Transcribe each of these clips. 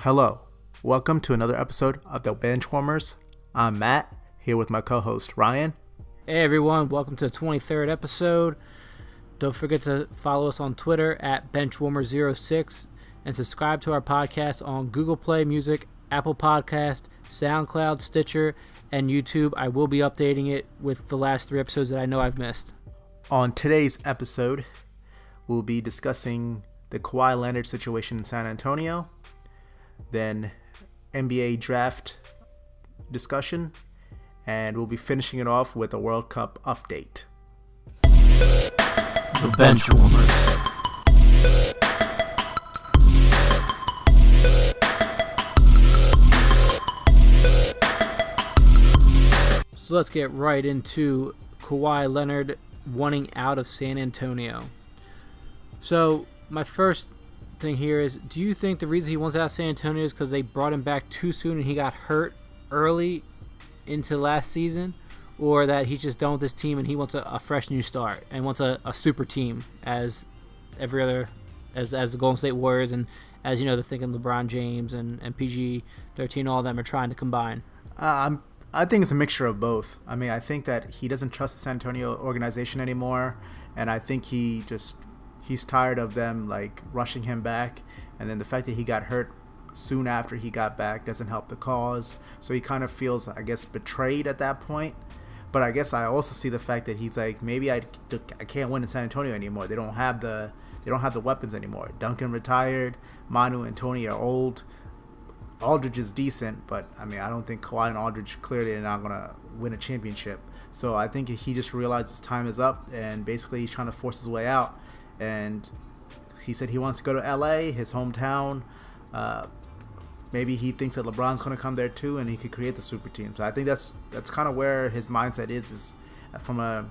Hello, welcome to another episode of the Benchwarmers. I'm Matt, here with my co-host Ryan. Hey everyone, welcome to the 23rd episode. Don't forget to follow us on Twitter at Benchwarmers06 and subscribe to our podcast on Google Play Music, Apple Podcast, SoundCloud, Stitcher, and YouTube. I will be updating it with the last 3 episodes that I know I've missed. On today's episode, we'll be discussing the Kawhi Leonard situation in San Antonio, then NBA draft discussion, and we'll be finishing it off with a World Cup update. The Benchwarmers. So let's get right into Kawhi Leonard wanting out of San Antonio. So my first thing here is, do you think the reason he wants out of San Antonio is because they brought him back too soon and he got hurt early into last season, or that he's just done with this team and he wants a fresh new start and wants a super team as every other, as the Golden State Warriors, and as you know, they're thinking LeBron James and PG-13, all of them are trying to combine? I think it's a mixture of both. I mean, I think that he doesn't trust the San Antonio organization anymore, and I think he's tired of them like rushing him back, and then the fact that he got hurt soon after he got back doesn't help the cause. So he kind of feels, I guess, betrayed at that point. But I guess I also see the fact that he's like, maybe I can't win in San Antonio anymore. They don't have the weapons anymore. Duncan retired. Manu and Tony are old. Aldridge is decent, but I mean, I don't think Kawhi and Aldridge clearly are not gonna win a championship. So I think he just realized his time is up, and basically he's trying to force his way out. And he said he wants to go to LA, his hometown. Maybe he thinks that LeBron's going to come there too, and he could create the super team. So I think that's kind of where his mindset is from an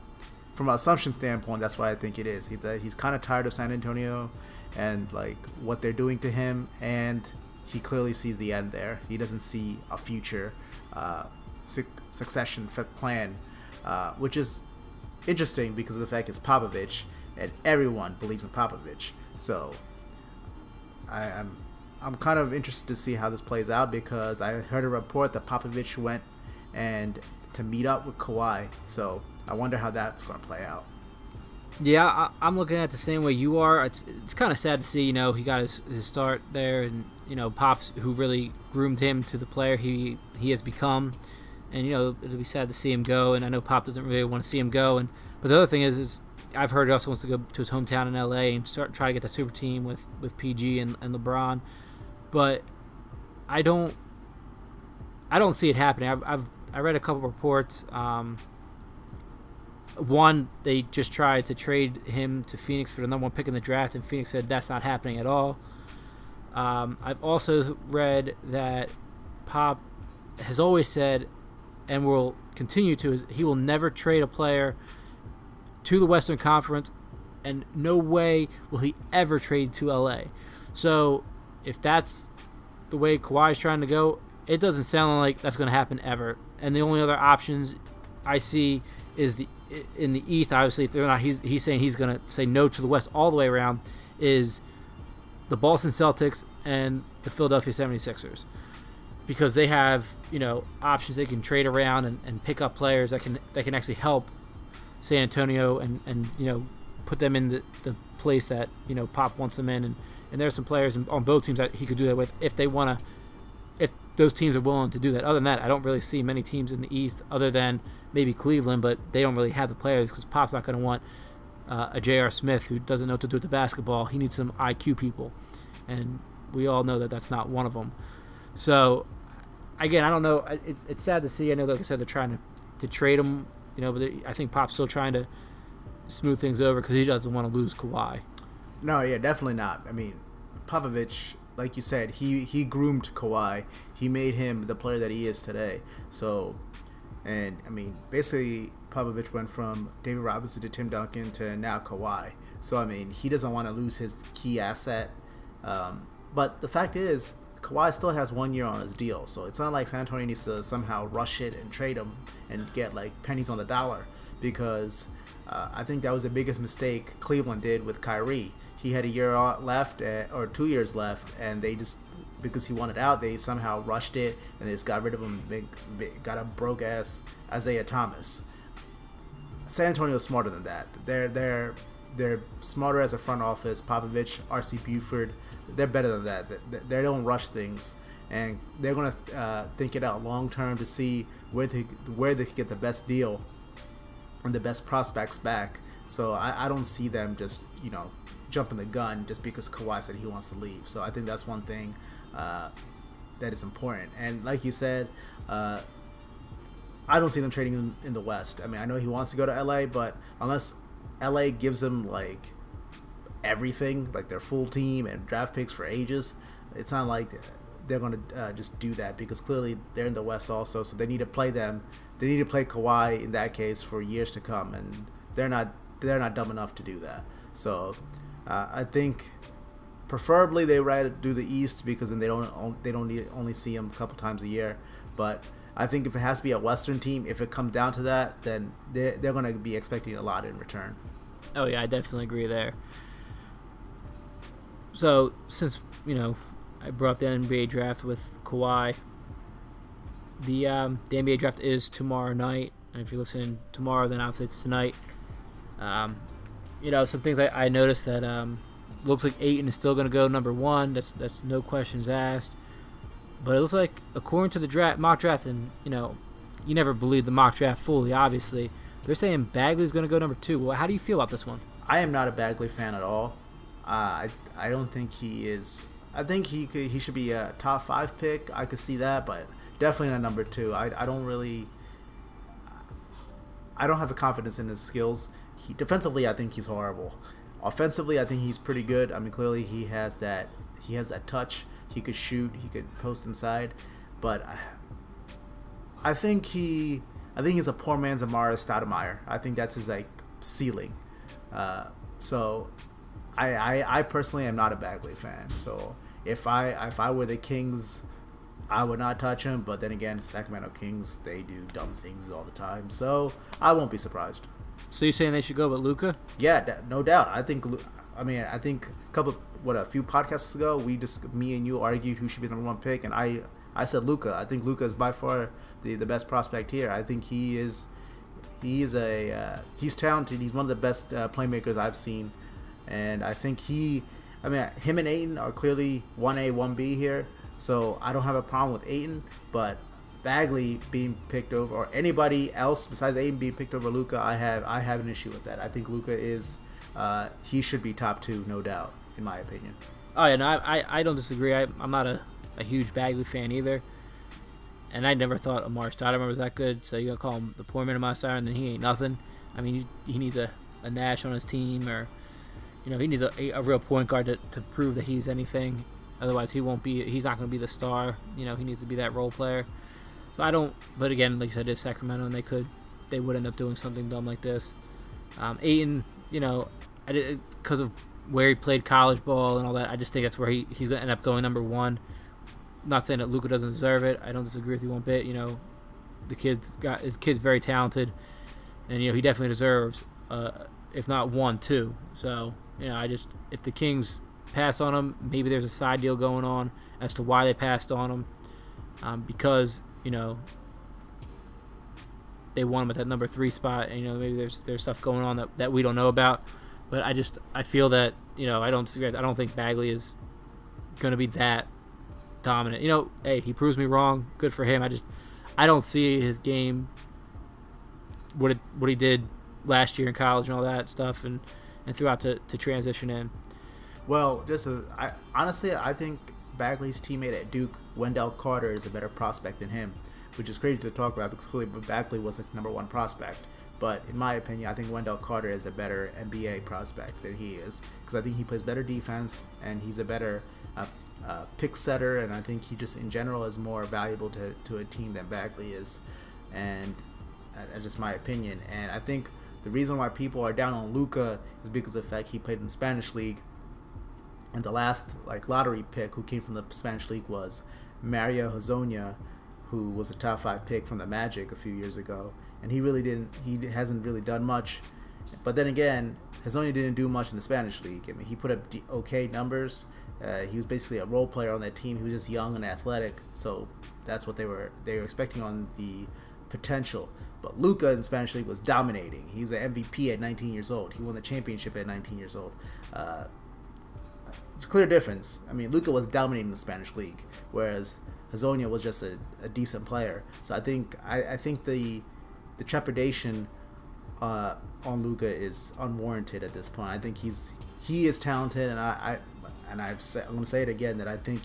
assumption standpoint. That's why I think it is. He's kind of tired of San Antonio and like what they're doing to him, and he clearly sees the end there. He doesn't see a future succession plan, which is interesting because of the fact it's Popovich, and everyone believes in Popovich. So I'm kind of interested to see how this plays out, because I heard a report that Popovich went to meet up with Kawhi. So I wonder how that's going to play out. Yeah, I'm looking at it the same way you are. It's kind of sad to see, he got his start there, and, Pops, who really groomed him to the player he has become. And, it'll be sad to see him go, and I know Pop doesn't really want to see him go. But the other thing is I've heard he also wants to go to his hometown in LA and try to get the super team with PG and LeBron. But I don't see it happening. I read a couple reports. One, they just tried to trade him to Phoenix for the number 1 pick in the draft, and Phoenix said that's not happening at all. I've also read that Pop has always said, and will continue to, is he will never trade a player to the Western Conference, and no way will he ever trade to LA. So if that's the way Kawhi's trying to go, it doesn't sound like that's going to happen ever. And the only other options I see is in the East. Obviously, if they're not, he's saying he's going to say no to the West all the way around, is the Boston Celtics and the Philadelphia 76ers, because they have options they can trade around and pick up players that can actually help San Antonio and put them in the place that Pop wants them in. And there's some players on both teams that he could do that with if those teams are willing to do that. Other than that, I don't really see many teams in the East other than maybe Cleveland, but they don't really have the players, because Pop's not going to want a J.R. Smith who doesn't know what to do with the basketball. He needs some IQ people, and we all know that that's not one of them. So, again, I don't know. It's sad to see. I know, like I said, they're trying to trade him, but I think Pop's still trying to smooth things over because he doesn't want to lose Kawhi. No, yeah, definitely not. I mean, Popovich, like you said, he groomed Kawhi. He made him the player that he is today. So, and I mean, basically, Popovich went from David Robinson to Tim Duncan to now Kawhi. So, I mean, he doesn't want to lose his key asset. But the fact is, Kawhi still has 1 year on his deal. So it's not like San Antonio needs to somehow rush it and trade him and get like pennies on the dollar, because I think that was the biggest mistake Cleveland did with Kyrie. He had a year left, or 2 years left, and they just because he wanted out, they somehow rushed it and they just got rid of him. Got a broke ass Isaiah Thomas. San Antonio's smarter than that. They're smarter as a front office. Popovich, R.C. Buford, they're better than that. They don't rush things, and they're gonna think it out long term to see where they could get the best deal and the best prospects back. So I don't see them just jumping the gun just because Kawhi said he wants to leave. So I think that's one thing that is important. And like you said, I don't see them trading in the West. I mean, I know he wants to go to LA, but unless LA gives him like everything, like their full team and draft picks for ages, it's not like they're going to just do that, because clearly they're in the West also, so they need to play them. They need to play Kawhi in that case for years to come, and they're not dumb enough to do that. So I think preferably they rather do the East, because then they don't need only see him a couple times a year. But I think if it has to be a Western team, if it comes down to that, then they're going to be expecting a lot in return. Oh yeah, I definitely agree there. So since I brought up the NBA draft with Kawhi, the NBA draft is tomorrow night, and if you're listening tomorrow, then obviously it's tonight. Some things I noticed that looks like Ayton is still going to go number 1. That's no questions asked. But it looks like, according to the mock draft, and you never believe the mock draft fully, obviously, they're saying Bagley's going to go number 2. Well, how do you feel about this one? I am not a Bagley fan at all. I don't think he is. I think he should be a top 5 pick. I could see that, but definitely not number 2. I don't have the confidence in his skills. Defensively, I think he's horrible. Offensively, I think he's pretty good. I mean, clearly he has that touch. He could shoot. He could post inside, but I think he's a poor man's Amara Stoudemire. I think that's his ceiling. So I personally am not a Bagley fan. So if I were the Kings, I would not touch him. But then again, Sacramento Kings, they do dumb things all the time. So I won't be surprised. So you're saying they should go with Luka? Yeah, no doubt. I think a few podcasts ago, me and you argued who should be the number 1 pick, and I said Luka. I think Luka is by far the best prospect here. I think he's talented. He's one of the best playmakers I've seen, and I think him and Ayton are clearly 1A, 1B here. So I don't have a problem with Ayton, but Bagley being picked over, or anybody else besides Ayton being picked over Luka, I have an issue with that. I think Luka is he should be top 2, no doubt, in my opinion. Oh yeah, no, I don't disagree. I'm not a huge Bagley fan either, and I never thought Amar Stoudemire was that good. So you gotta call him the poor man of my side, and then he ain't nothing. I mean, he needs a Nash on his team, or he needs a real point guard to prove that he's anything. Otherwise, he's not going to be the star. He needs to be that role player. So I don't. But again, like I said, it's Sacramento, and they would end up doing something dumb like this. Ayton, because of where he played college ball and all that, I just think that's where he's going to end up going number 1. I'm not saying that Luka doesn't deserve it. I don't disagree with you one bit. The kid's very talented, and he definitely deserves, if not 1, 2. So if the Kings pass on him, maybe there's a side deal going on as to why they passed on him, because they want him at that number 3 spot, and maybe there's stuff going on that we don't know about. But I feel that I don't disagree. I don't think Bagley is going to be that dominant. Hey, he proves me wrong. Good for him. I don't see his game, what he did last year in college and all that stuff, and throughout to transition in. Well, honestly, I think Bagley's teammate at Duke, Wendell Carter, is a better prospect than him, which is crazy to talk about because clearly Bagley was the number 1 prospect. But in my opinion, I think Wendell Carter is a better NBA prospect than he is, because I think he plays better defense and he's a better pick setter, and I think he just in general is more valuable to a team than Bagley is, and that's just my opinion. And I think the reason why people are down on Luka is because of the fact he played in the Spanish League, and the last lottery pick who came from the Spanish League was Mario Hezonja, who was a top 5 pick from the Magic a few years ago, and he hasn't really done much. But then again, Hezonja didn't do much in the Spanish League. I mean, he put up okay numbers, He was basically a role player on that team. He was just young and athletic, so that's what they were expecting on the potential. But Luka in the Spanish League was dominating. He was an MVP at 19 years old. He won the championship at 19 years old. It's a clear difference. I mean, Luka was dominating the Spanish League, whereas Hezonja was just a decent player. So I think the trepidation on Luka is unwarranted at this point. I think he is talented, and I'm going to say it again that I think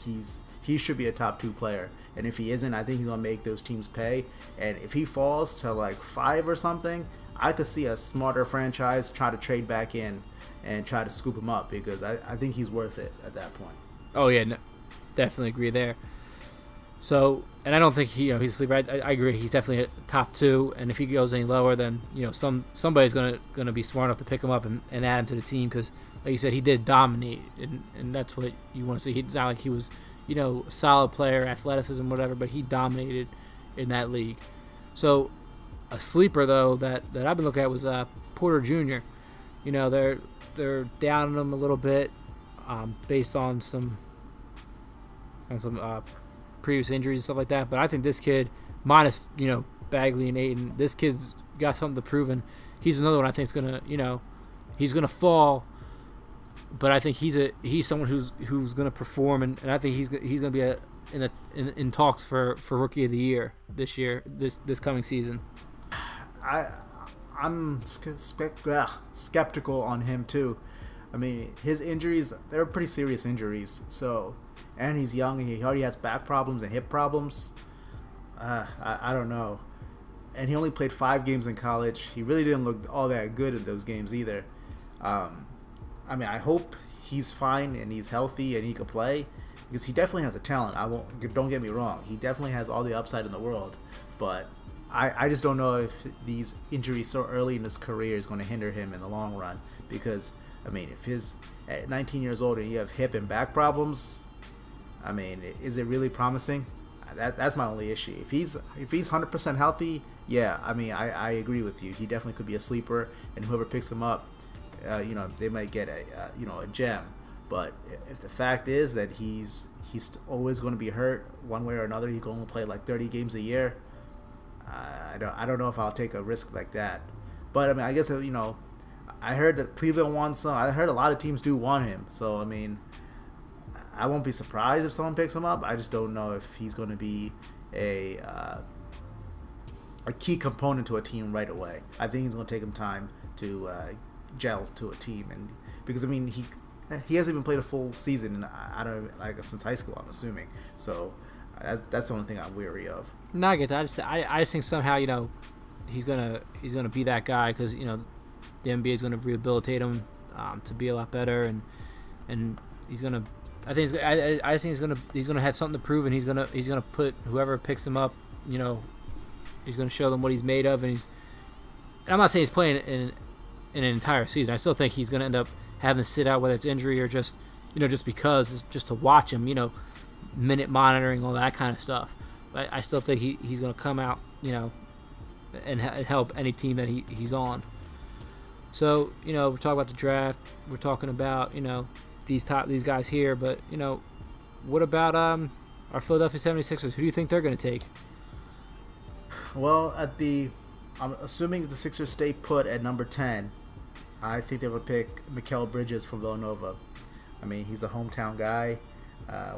he should be a top 2 player. And if he isn't, I think he's going to make those teams pay. And if he falls to like 5 or something, I could see a smarter franchise try to trade back in and try to scoop him up, because I think he's worth it at that point. Oh yeah, no, definitely agree there. So, and I don't think he's a sleeper. I agree. He's definitely a top 2, and if he goes any lower, then somebody's gonna be smart enough to pick him up and add him to the team, because, like you said, he did dominate, and that's what you want to see. It's not like he was, a solid player, athleticism, whatever, but he dominated in that league. So, a sleeper though that I've been looking at was Porter Jr. They're down on him a little bit, based on some previous injuries and stuff like that. But I think this kid, minus Bagley and Ayton, this kid's got something to prove, and he's another one I think is gonna he's gonna fall, but I think he's someone who's gonna perform, and I think he's gonna be in talks for Rookie of the Year this coming season. I'm skeptical on him too. I mean, his injuries, they're pretty serious injuries. So, and he's young, and he already has back problems and hip problems. I don't know. And he only played 5 games in college. He really didn't look all that good in those games either. I mean, I hope he's fine and he's healthy and he can play, because he definitely has a talent. Don't get me wrong. He definitely has all the upside in the world, but I just don't know if these injuries so early in his career is going to hinder him in the long run. Because, I mean, if he's at 19 years old and you have hip and back problems, I mean, is it really promising? That's my only issue. If he's 100% healthy, yeah, I mean, I agree with you. He definitely could be a sleeper, and whoever picks him up, they might get a gem. But if the fact is that he's always going to be hurt one way or another, he can only play like 30 games a year, I don't know if I'll take a risk like that. But I mean, I guess I heard that Cleveland wants him. I heard a lot of teams do want him. So I mean, I won't be surprised if someone picks him up. I just don't know if he's going to be a key component to a team right away. I think he's going to take him time to gel to a team, and because I mean he hasn't even played a full season. Since high school, I'm assuming. So that's the only thing I'm weary of. No, I get that. I just think somehow he's gonna be that guy, because the NBA is gonna rehabilitate him to be a lot better, and he's gonna. I think he's gonna have something to prove, and he's gonna put whoever picks him up. He's gonna show them what he's made of, and I'm not saying he's playing in an entire season. I still think he's gonna end up having to sit out, whether it's injury or just to watch him. Minute monitoring, all that kind of stuff. But I still think he's going to come out, and help any team that he's on. So, we're talking about the draft. We're talking about, these guys here. But, what about our Philadelphia 76ers? Who do you think they're going to take? Well, I'm assuming the Sixers stay put at number 10. I think they would pick Mikal Bridges from Villanova. I mean, he's a hometown guy.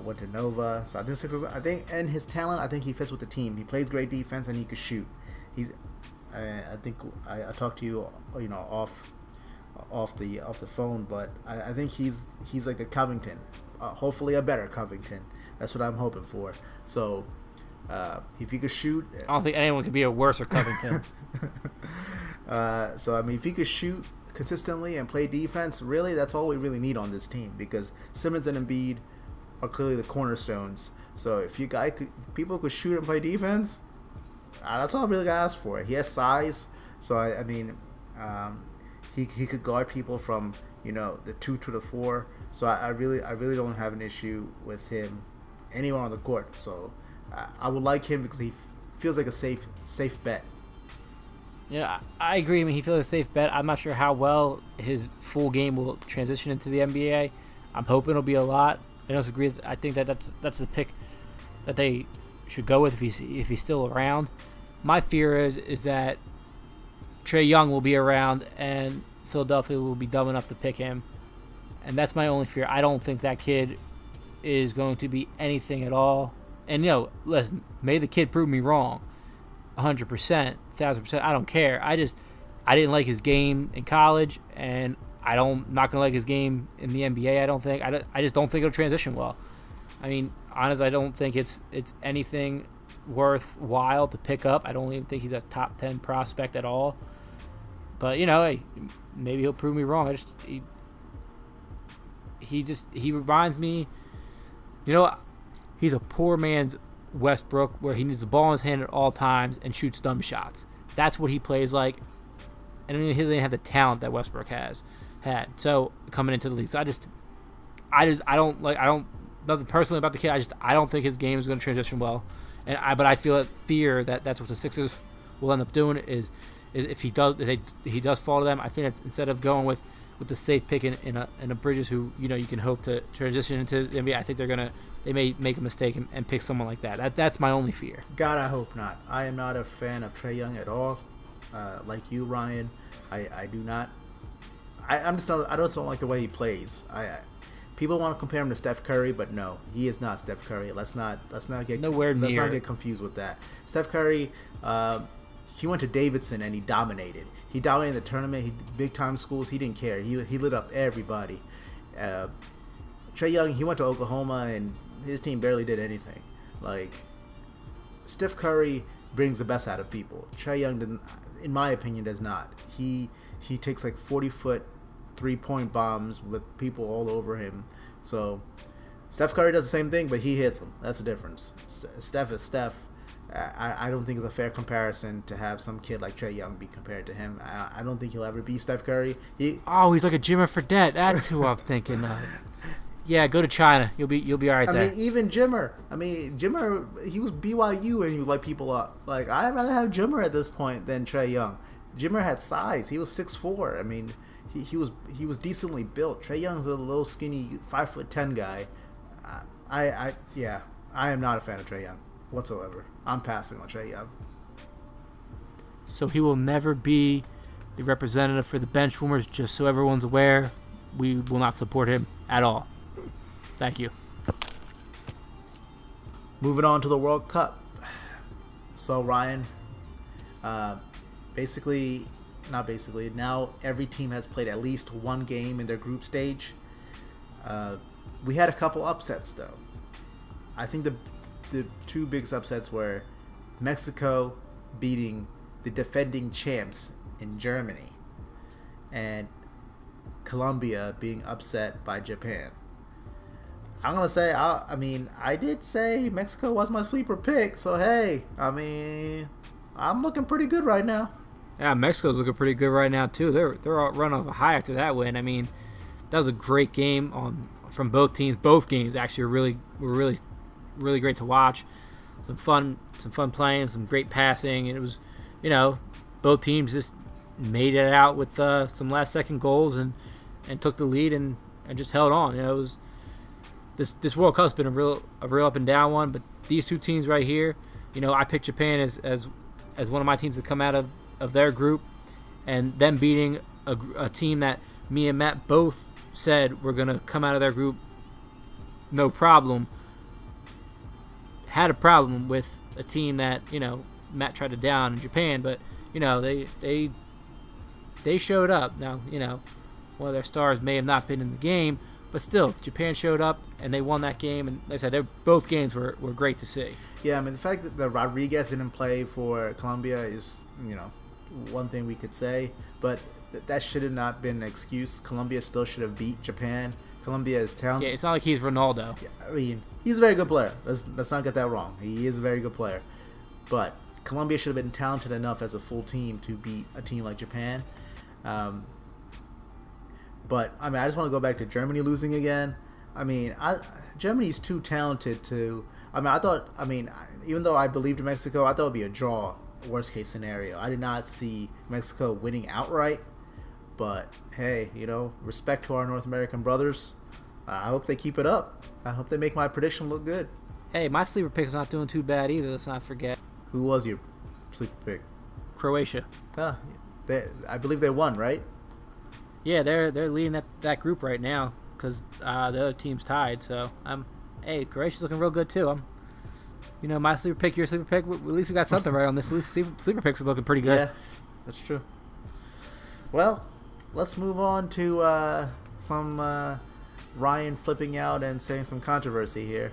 Went to Nova, so I think, and his talent, I think he fits with the team. He plays great defense and he could shoot. I think I talked to you, off the phone, but I think he's like a Covington, hopefully a better Covington. That's what I'm hoping for. So if he could shoot, I don't think anyone could be a worse Covington. So I mean, if he could shoot consistently and play defense, really, that's all we really need on this team, because Simmons and Embiid are clearly the cornerstones. So if people could shoot and play defense, that's all I really got to ask for. He has size, so I mean, he could guard people from the 2 to the 4. So I really don't have an issue with him anywhere on the court. So I would like him because he feels like a safe bet. Yeah, I agree. I mean, he feels like a safe bet. I'm not sure how well his full game will transition into the NBA. I'm hoping it'll be a lot. I also agree. I think that's the pick that they should go with if he's still around. My fear is that Trae Young will be around and Philadelphia will be dumb enough to pick him, and that's my only fear. I don't think that kid is going to be anything at all. And listen, may the kid prove me wrong, 100%, 1,000%. I don't care. I didn't like his game in college, and not gonna like his game in the NBA. I don't think. I just don't think it'll transition well. I mean, honestly, I don't think it's anything worthwhile to pick up. I don't even think he's a top 10 prospect at all. But hey, maybe he'll prove me wrong. He reminds me. He's a poor man's Westbrook, where he needs the ball in his hand at all times and shoots dumb shots. That's what he plays like. And he doesn't have the talent that Westbrook had. So coming into the league, so nothing personally about the kid. I don't think his game is going to transition well, but I fear that that's what the Sixers will end up doing is if he does fall to them. I think it's, instead of going with the safe pick in a Bridges who you can hope to transition into the NBA, I think they may make a mistake and pick someone like that. That's my only fear. God, I hope not. I am not a fan of Trae Young at all. Like you, Ryan, I do not. I just don't like the way he plays. People want to compare him to Steph Curry, but no, he is not Steph Curry. Let's not get confused with that. Steph Curry, he went to Davidson and he dominated. He dominated the tournament. Big time schools. He didn't care. He lit up everybody. Trae Young, he went to Oklahoma and his team barely did anything. Like, Steph Curry brings the best out of people. Trae Young, in my opinion, does not. He takes like 40-foot 3-point bombs with people all over him. So Steph Curry does the same thing, but he hits them. That's the difference. Steph is Steph. I don't think it's a fair comparison to have some kid like Trae Young be compared to him. I don't think he'll ever be Steph Curry. He's like a Jimmer Fredette. That's who I'm thinking of. Yeah, go to China. You'll be all right there. I mean, even Jimmer. He was BYU and you light people up. Like, I'd rather have Jimmer at this point than Trae Young. Jimmer had size. He was 6'4". I mean, he was decently built. Trae Young's a little skinny 5'10" guy. I am not a fan of Trae Young whatsoever. I'm passing on Trae Young. So he will never be the representative for the Benchwarmers, just so everyone's aware. We will not support him at all. Thank you. Moving on to the World Cup. So, Ryan, now every team has played at least one game in their group stage. We had a couple upsets, though. I think the two biggest upsets were Mexico beating the defending champs in Germany and Colombia being upset by Japan. I'm going to say, I did say Mexico was my sleeper pick, so hey, I'm looking pretty good right now. Yeah, Mexico's looking pretty good right now, too. They're all run off a high after that win. I mean, that was a great game from both teams. Both games actually were really great to watch. Some fun playing, some great passing. And it was, both teams just made it out with some last-second goals and took the lead and just held on. It was this World Cup's been a real up and down one, but these two teams right here, I picked Japan as one of my teams to come out of their group, and them beating a team that me and Matt both said were going to come out of their group no problem. Had a problem with a team that Matt tried to down in Japan, but they showed up. Now one of their stars may have not been in the game, but still Japan showed up and they won that game. And like I said, both games were great to see. Yeah, the fact that the Rodriguez didn't play for Colombia is one thing we could say, but that should have not been an excuse. Colombia still should have beat Japan. Colombia is talented. Yeah, it's not like he's Ronaldo. Yeah, he's a very good player. Let's not get that wrong. He is a very good player. But Colombia should have been talented enough as a full team to beat a team like Japan. But I just want to go back to Germany losing again. Germany's too talented to. Even though I believed in Mexico, I thought it would be a draw, worst case scenario. I did not see Mexico winning outright. But hey, respect to our North American brothers. I hope they keep it up. I hope they make my prediction look good. Hey, my sleeper pick is not doing too bad either. Let's not forget. Who was your sleeper pick? Croatia. I believe they won, right? Yeah, they're leading that group right now because the other team's tied. So hey, Croatia's looking real good too. My sleeper pick, your sleeper pick. At least we got something right on this. At least sleeper picks are looking pretty good. Yeah, that's true. Well, let's move on to some Ryan flipping out and saying some controversy here.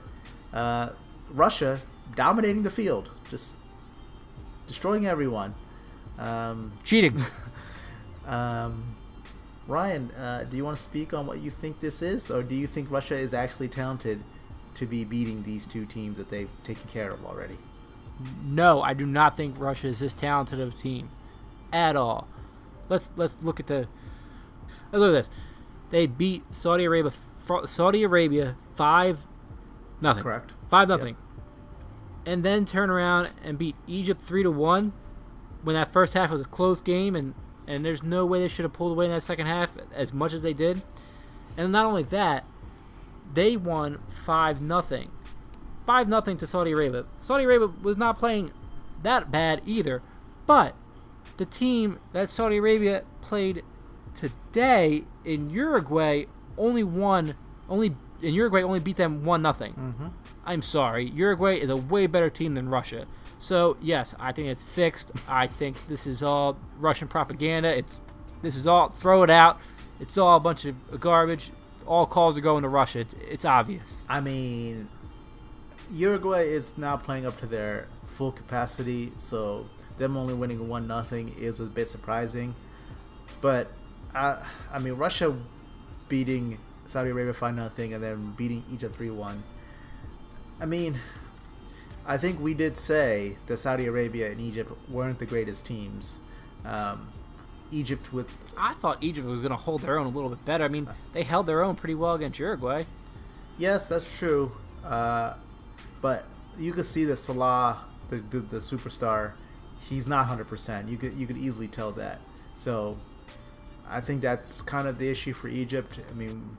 Russia dominating the field, just destroying everyone. Cheating. Ryan, do you want to speak on what you think this is, or do you think Russia is actually talented to be beating these two teams that they've taken care of already? No, I do not think Russia is this talented of a team at all. Let's look at this. They beat Saudi Arabia 5-0. Correct. 5-0. Yep. And then turn around and beat Egypt 3-1 when that first half was a close game, and there's no way they should have pulled away in that second half as much as they did. And not only that, they won 5-0. 5-0 to Saudi Arabia. Saudi Arabia was not playing that bad either, but the team that Saudi Arabia played today in Uruguay only beat them 1-0. Mm-hmm. I'm sorry. Uruguay is a way better team than Russia. So, yes, I think it's fixed. I think this is all Russian propaganda. This is all, throw it out. It's all a bunch of garbage. All calls are going to Russia. It's obvious. I mean, Uruguay is now playing up to their full capacity, so them only winning 1-0 is a bit surprising. But, I mean, Russia beating Saudi Arabia 5-0 and then beating Egypt 3-1. I mean, I think we did say that Saudi Arabia and Egypt weren't the greatest teams. Egypt with... I thought Egypt was going to hold their own a little bit better. I mean, they held their own pretty well against Uruguay. Yes, that's true. But you could see that Salah, the superstar, he's not 100%. You could easily tell that. So I think that's kind of the issue for Egypt. I mean,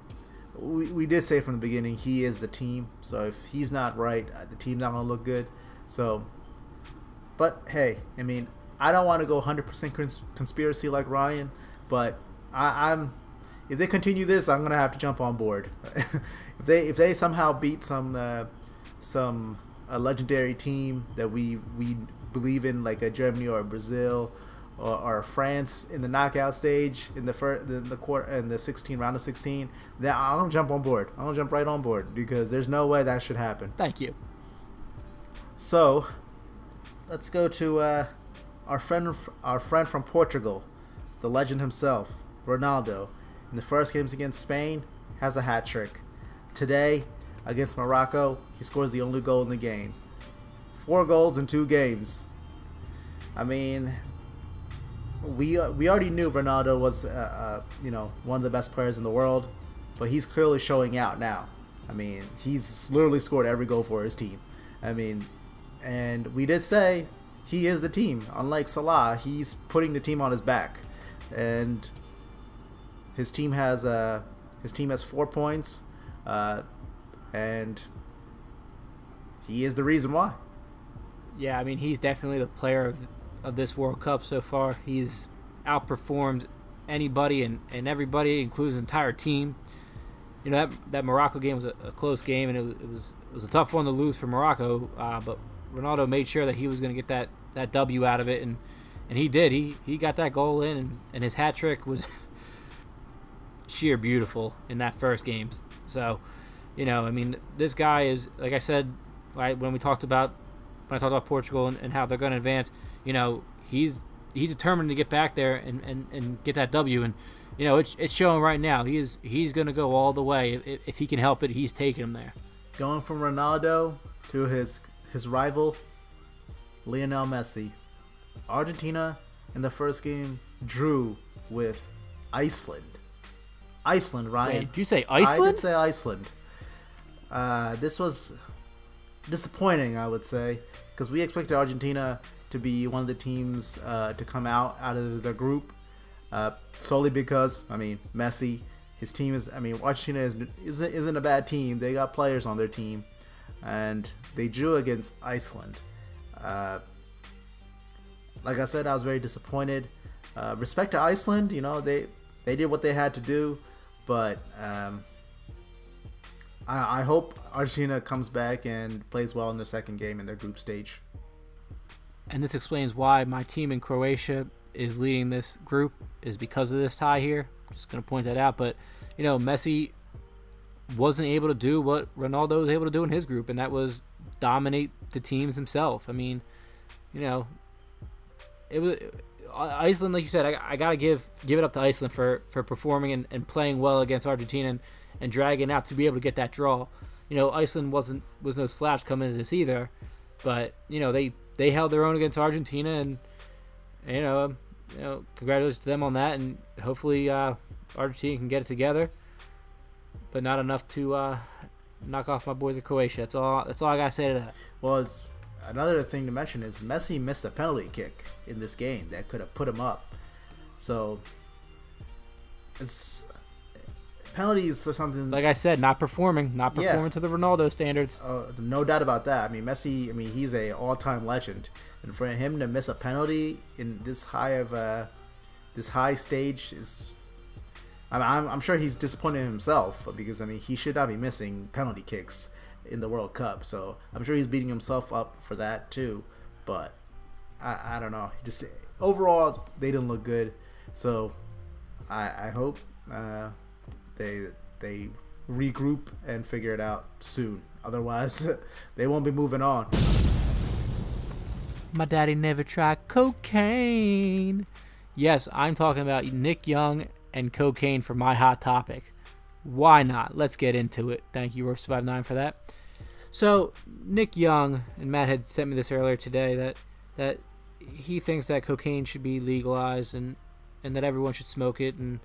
we did say from the beginning he is the team. So if he's not right, the team's not going to look good. So, but hey, I mean, I don't want to go 100% conspiracy like Ryan, but I'm if they continue this, I'm gonna have to jump on board. if they somehow beat some legendary team that we believe in, like a Germany or a Brazil or France in the knockout stage in the quarter in the 16 round of 16, then I'm gonna jump on board. I'm gonna jump right on board because there's no way that should happen. Thank you. So, let's go to our friend from Portugal, the legend himself, Ronaldo. In the first games against Spain, has a hat trick. Today, against Morocco, he scores the only goal in the game. 4 goals in 2 games. I mean, we already knew Ronaldo was one of the best players in the world, but he's clearly showing out now. I mean, he's literally scored every goal for his team. I mean, and we did say he is the team. Unlike Salah, he's putting the team on his back, and his team has 4 points, and he is the reason why. Yeah, I mean, he's definitely the player of this World Cup so far. He's outperformed anybody and everybody, including the entire team. You know, that Morocco game was a close game, and it was a tough one to lose for Morocco, but Ronaldo made sure that he was going to get that W out of it, and he did. He got that goal in, and his hat trick was sheer beautiful in that first game. So, you know, I mean, this guy is, like I said, when I talked about Portugal and how they're going to advance, you know, he's determined to get back there and get that W, and you know, it's showing right now. He's going to go all the way. If he can help it, he's taking him there. Going from Ronaldo to his rival, Lionel Messi. Argentina in the first game drew with Iceland. Iceland, Ryan. Wait, did you say Iceland? I did say Iceland. This was disappointing, I would say, because we expected Argentina to be one of the teams to come out of their group, solely because, I mean, Messi, his team is. I mean, Argentina isn't a bad team. They got players on their team, and they drew against Iceland. Like I said, I was very disappointed. Respect to Iceland, they did what they had to do, but I hope Argentina comes back and plays well in the second game in their group stage. And this explains why my team in Croatia is leading this group, is because of this tie here. Just going to point that out. But, Messi wasn't able to do what Ronaldo was able to do in his group, and that was dominate the teams himself. I mean, it was Iceland, like you said, I got to give it up to Iceland for performing and playing well against Argentina and dragging out to be able to get that draw. Iceland was no slouch coming into this either, but, they held their own against Argentina, and congratulations to them on that, and hopefully Argentina can get it together, but not enough to knock off my boys at Croatia. That's all I gotta say to that. Well, another thing to mention is Messi missed a penalty kick in this game that could have put him up. So it's penalties or something. Like I said, not performing to the Ronaldo standards. No doubt about that. I mean, Messi. I mean, he's a all-time legend, and for him to miss a penalty in this high stage is. I'm sure he's disappointed in himself, because he should not be missing penalty kicks in the World Cup. So I'm sure he's beating himself up for that too. But I don't know. Just overall, they didn't look good. So I hope. They regroup and figure it out soon. Otherwise, they won't be moving on. My daddy never tried cocaine. Yes, I'm talking about Nick Young and cocaine for my hot topic. Why not? Let's get into it. Thank you, Roast59, for that. So, Nick Young, and Matt had sent me this earlier today, that he thinks that cocaine should be legalized and that everyone should smoke it, and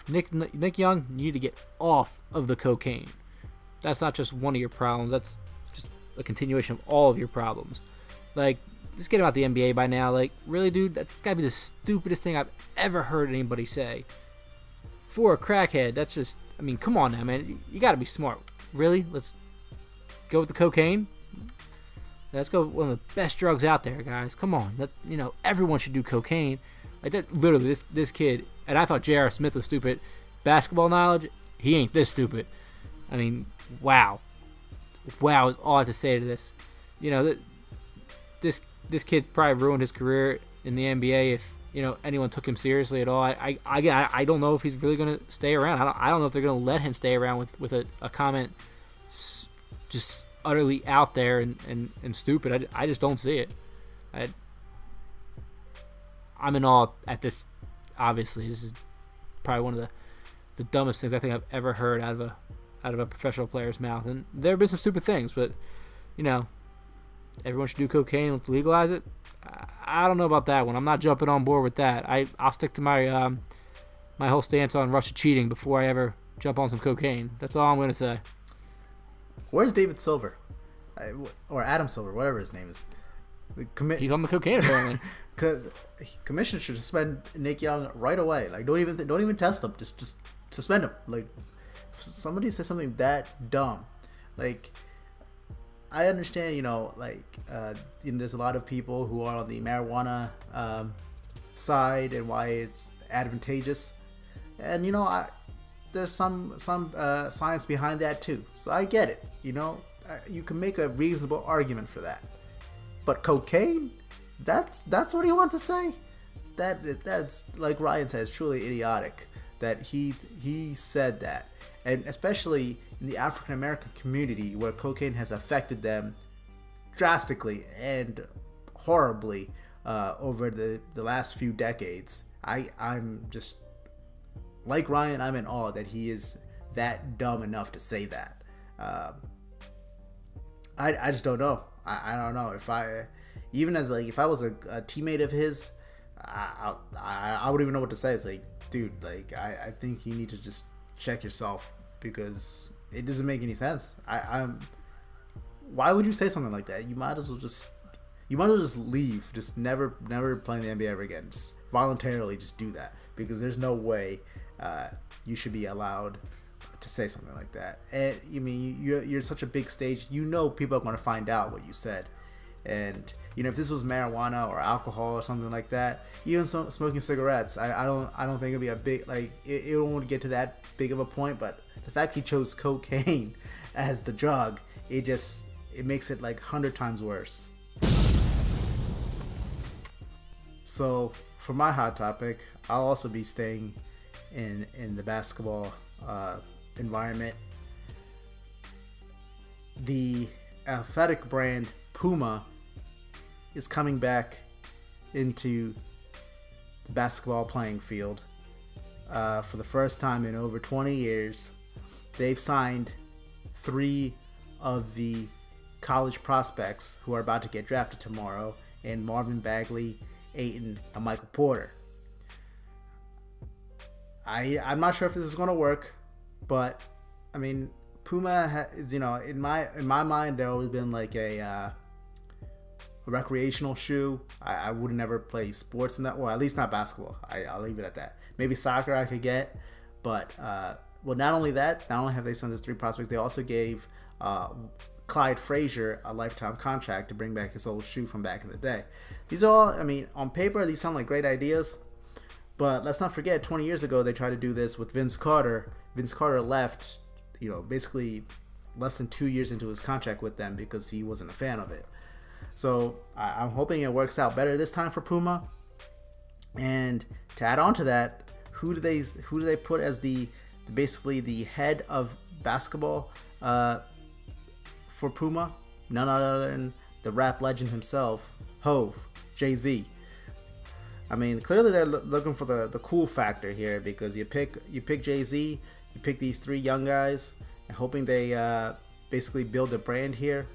Nick Young, you need to get off of the cocaine. That's not just one of your problems. That's just a continuation of all of your problems. Like, just get about the NBA by now. Like, really, dude? That's got to be the stupidest thing I've ever heard anybody say. For a crackhead, that's just... I mean, come on now, man. You got to be smart. Really? Let's go with the cocaine? Let's go with one of the best drugs out there, guys. Come on. Everyone should do cocaine. Like, that, literally, this kid... And I thought J.R. Smith was stupid. Basketball knowledge, he ain't this stupid. I mean, wow. Wow is all I have to say to this. This kid probably ruined his career in the NBA if, anyone took him seriously at all. I don't know if he's really going to stay around. I don't know if they're going to let him stay around with a comment just utterly out there and stupid. I just don't see it. I'm in awe at this. Obviously, this is probably one of the dumbest things I think I've ever heard out of a professional player's mouth. And there have been some stupid things, but everyone should do cocaine. Let's legalize it. I don't know about that one. I'm not jumping on board with that. I'll stick to my my whole stance on Russia cheating before I ever jump on some cocaine. That's all I'm going to say. Where's David Silver, or Adam Silver, whatever his name is? He's on the cocaine apparently. Commission should suspend Nick Young right away. Like, don't even test him. Just suspend him. Like, if somebody says something that dumb. Like, I understand, there's a lot of people who are on the marijuana side and why it's advantageous, and there's some science behind that too. So I get it. You can make a reasonable argument for that. But cocaine, that's what he wants to say. That's like Ryan says, truly idiotic that he said that, and especially in the African American community where cocaine has affected them drastically and horribly over the last few decades. I'm just like Ryan. I'm in awe that he is that dumb enough to say that. I just don't know. I don't know if I was a teammate of his, I wouldn't even know what to say. It's like, dude, like I think you need to just check yourself, because it doesn't make any sense. Why would you say something like that? You might as well just leave. Just never play in the NBA ever again. Just voluntarily just do that, because there's no way you should be allowed to say something like that. And you mean you're such a big stage, people are going to find out what you said. And if this was marijuana or alcohol or something like that, even smoking cigarettes, I don't think it'd be a big, like, it won't get to that big of a point. But the fact he chose cocaine as the drug, it makes it like 100 times worse. So for my hot topic, I'll also be staying in the basketball environment. The athletic brand Puma is coming back into the basketball playing field for the first time in over 20 years. They've signed 3 of the college prospects who are about to get drafted tomorrow, and Marvin Bagley, Ayton, and Michael Porter. I'm not sure if this is going to work, but I mean, Puma has, in my mind, they've always been like a recreational shoe. I would never play sports in that. Well, at least not basketball. I'll leave it at that. Maybe soccer I could get, but not only have they signed those 3 prospects, they also gave Clyde Frazier a lifetime contract to bring back his old shoe from back in the day. These are all, on paper, these sound like great ideas, but let's not forget, 20 years ago, they tried to do this with Vince Carter. Vince Carter left, basically less than 2 years into his contract with them because he wasn't a fan of it. So I'm hoping it works out better this time for Puma. And to add on to that, who do they put as basically the head of basketball for Puma? None other than the rap legend himself, Hov, Jay-Z. Clearly they're looking for the cool factor here, because you pick Jay-Z, you pick these 3 young guys, and hoping they basically build a brand here.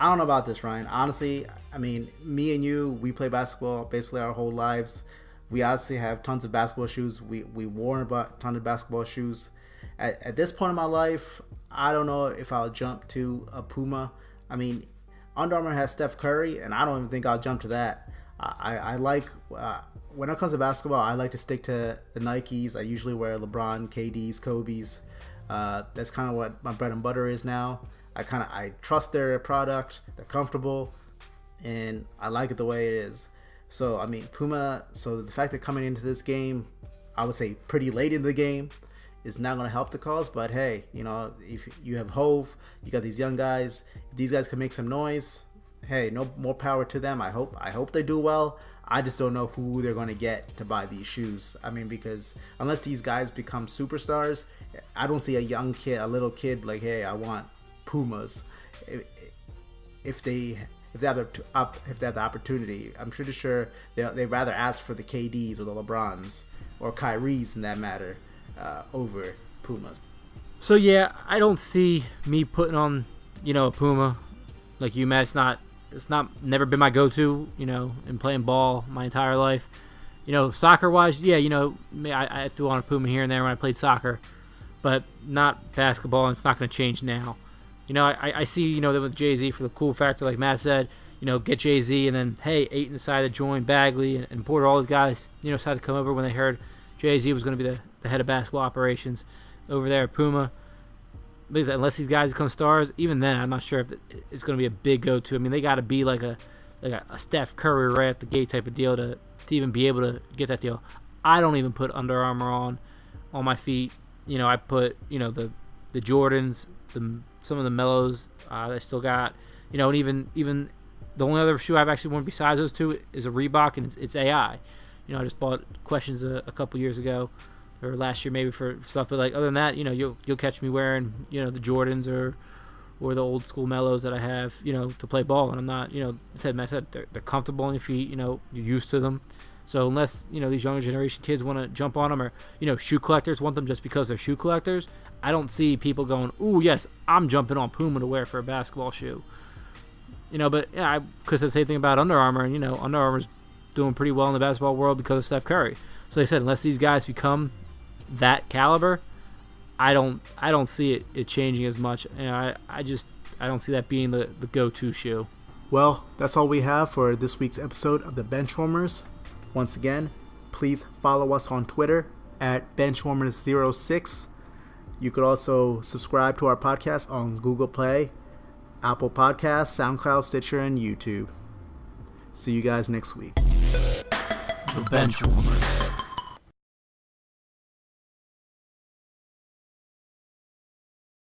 I don't know about this, Ryan. Honestly, me and you, we play basketball basically our whole lives. We obviously have tons of basketball shoes. We wore a ton of basketball shoes. At this point in my life, I don't know if I'll jump to a Puma. Under Armour has Steph Curry, and I don't even think I'll jump to that. I like, when it comes to basketball, I like to stick to the Nikes. I usually wear LeBron, KDs, Kobe's. That's kind of what my bread and butter is now. I trust their product. They're comfortable, and I like it the way it is. So Puma. So the fact that coming into this game, I would say pretty late into the game, is not going to help the cause. But hey, if you have Hov, you got these young guys. If these guys can make some noise, hey, no more power to them. I hope they do well. I just don't know who they're going to get to buy these shoes. Because unless these guys become superstars, I don't see a little kid like, hey, I want Pumas. If they have the opportunity, I'm pretty sure they'd rather ask for the KDs or the LeBrons or Kyries in that matter over Pumas. So yeah, I don't see me putting on a Puma like you, Matt. It's never been my go-to, in playing ball my entire life. Soccer wise, yeah, I threw on a Puma here and there when I played soccer, but not basketball, and it's not going to change now. I see, that with Jay-Z for the cool factor, like Matt said, get Jay-Z, and then, hey, Ayton decided to join Bagley and Porter, all these guys, decided to come over when they heard Jay-Z was going to be the head of basketball operations over there at Puma. Unless these guys become stars, even then, I'm not sure if it's going to be a big go-to. They got to be like a Steph Curry right at the gate type of deal to even be able to get that deal. I don't even put Under Armour on my feet. I put the Jordans, some of the Mellows I still got. And even the only other shoe I've actually worn besides those 2 is a Reebok, and it's AI. I just bought Questions a couple years ago, or last year maybe, for stuff. But other than that, you'll catch me wearing the Jordans or the old school Mellows that I have to play ball. And I'm not they're comfortable on your feet. You're used to them. So unless these younger generation kids want to jump on them, or shoe collectors want them just because they're shoe collectors, I don't see people going, ooh, yes, I'm jumping on Puma to wear for a basketball shoe. But yeah, I could say the same thing about Under Armour, and Under Armour's doing pretty well in the basketball world because of Steph Curry. So they said, unless these guys become that caliber, I don't see it changing as much. I don't see that being the go-to shoe. Well, that's all we have for this week's episode of the Benchwarmers. Once again, please follow us on Twitter at Benchwarmers06. You could also subscribe to our podcast on Google Play, Apple Podcasts, SoundCloud, Stitcher, and YouTube. See you guys next week. The Benchwarmers.